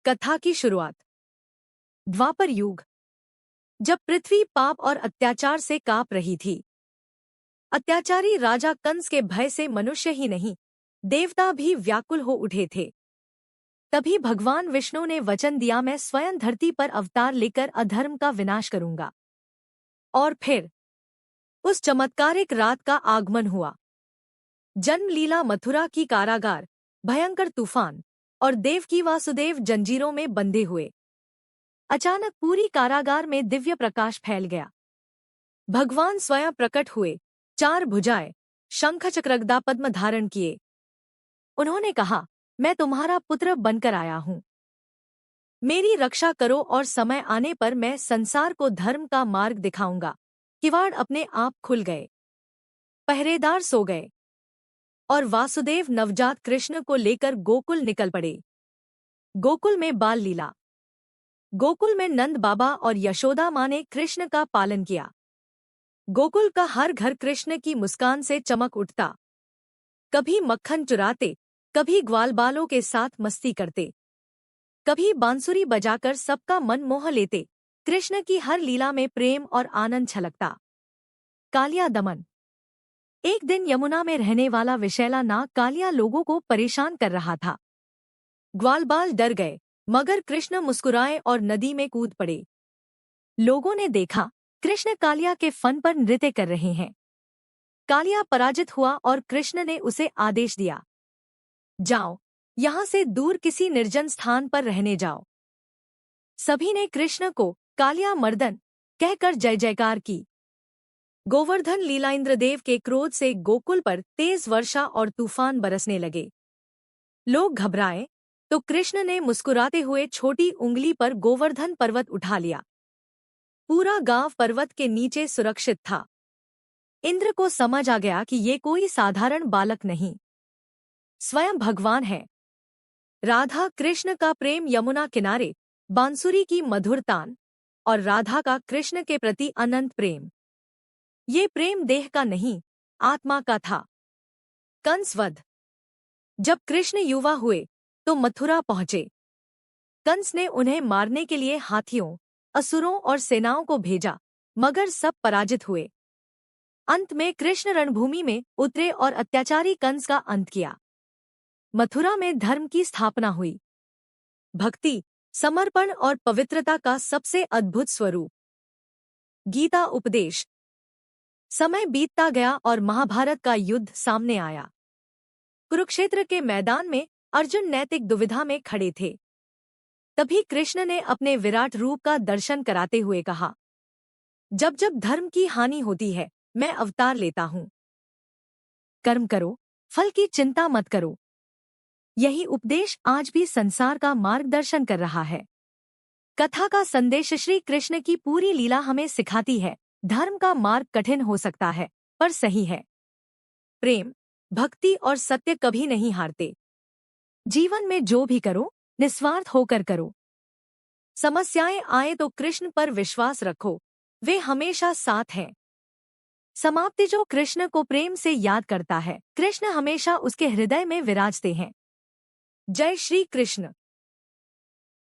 कथा की शुरुआत। द्वापर युग। जब पृथ्वी पाप और अत्याचार से कांप रही थी, अत्याचारी राजा कंस के भय से मनुष्य ही नहीं, देवता भी व्याकुल हो उठे थे। तभी भगवान विष्णु ने वचन दिया, मैं स्वयं धरती पर अवतार लेकर अधर्म का विनाश करूंगा। और फिर उस चमत्कारिक रात का आगमन हुआ। जन्मलीला मथुरा की कारागार, भयंकर तूफान और देवकी वासुदेव जंजीरों में बंधे हुए। अचानक पूरी कारागार में दिव्य प्रकाश फैल गया। भगवान स्वयं प्रकट हुए, चार भुजाएं, शंख चक्र गदा पद्म धारण किए। उन्होंने कहा, मैं तुम्हारा पुत्र बनकर आया हूं। मेरी रक्षा करो और समय आने पर मैं संसार को धर्म का मार्ग दिखाऊंगा। किवाड़ अपने आप खुल गए, पहरेदार सो गए और वासुदेव नवजात कृष्ण को लेकर गोकुल निकल पड़े। गोकुल में बाल लीला। गोकुल में नंद बाबा और यशोदा माँ ने कृष्ण का पालन किया। गोकुल का हर घर कृष्ण की मुस्कान से चमक उठता। कभी मक्खन चुराते, कभी ग्वालबालों के साथ मस्ती करते, कभी बांसुरी बजाकर सबका मन मोह लेते। कृष्ण की हर लीला में प्रेम और आनंद छलकता। कालिया दमन। एक दिन यमुना में रहने वाला विषैला नाग कालिया लोगों को परेशान कर रहा था। ग्वालबाल डर गए, मगर कृष्ण मुस्कुराए और नदी में कूद पड़े। लोगों ने देखा, कृष्ण कालिया के फन पर नृत्य कर रहे हैं। कालिया पराजित हुआ और कृष्ण ने उसे आदेश दिया, जाओ, यहाँ से दूर किसी निर्जन स्थान पर रहने जाओ। सभी ने कृष्ण को कालिया मर्दन कहकर जय जयकार की। गोवर्धन लीला। इंद्रदेव के क्रोध से गोकुल पर तेज वर्षा और तूफान बरसने लगे। लोग घबराए तो कृष्ण ने मुस्कुराते हुए छोटी उंगली पर गोवर्धन पर्वत उठा लिया। पूरा गांव पर्वत के नीचे सुरक्षित था। इंद्र को समझ आ गया कि ये कोई साधारण बालक नहीं, स्वयं भगवान है। राधा कृष्ण का प्रेम यमुना किनारे, बांसुरी की मधुर तान और राधा का कृष्ण के प्रति अनंत प्रेम। ये प्रेम देह का नहीं, आत्मा का था। कंस वध। जब कृष्ण युवा हुए तो मथुरा पहुंचे। कंस ने उन्हें मारने के लिए हाथियों, असुरों और सेनाओं को भेजा, मगर सब पराजित हुए। अंत में कृष्ण रणभूमि में उतरे और अत्याचारी कंस का अंत किया। मथुरा में धर्म की स्थापना हुई। भक्ति, समर्पण और पवित्रता का सबसे अद्भुत स्वरूप। गीता उपदेश। समय बीतता गया और महाभारत का युद्ध सामने आया। कुरुक्षेत्र के मैदान में अर्जुन नैतिक दुविधा में खड़े थे। तभी कृष्ण ने अपने विराट रूप का दर्शन कराते हुए कहा, जब जब धर्म की हानि होती है, मैं अवतार लेता हूं। कर्म करो, फल की चिंता मत करो। यही उपदेश आज भी संसार का मार्गदर्शन कर रहा है। कथा का संदेश। श्री कृष्ण की पूरी लीला हमें सिखाती है, धर्म का मार्ग कठिन हो सकता है, पर सही है। प्रेम, भक्ति और सत्य कभी नहीं हारते। जीवन में जो भी करो, निस्वार्थ होकर करो। समस्याएं आए तो कृष्ण पर विश्वास रखो, वे हमेशा साथ हैं। समाप्ति। जो कृष्ण को प्रेम से याद करता है, कृष्ण हमेशा उसके हृदय में विराजते हैं। जय श्री कृष्ण।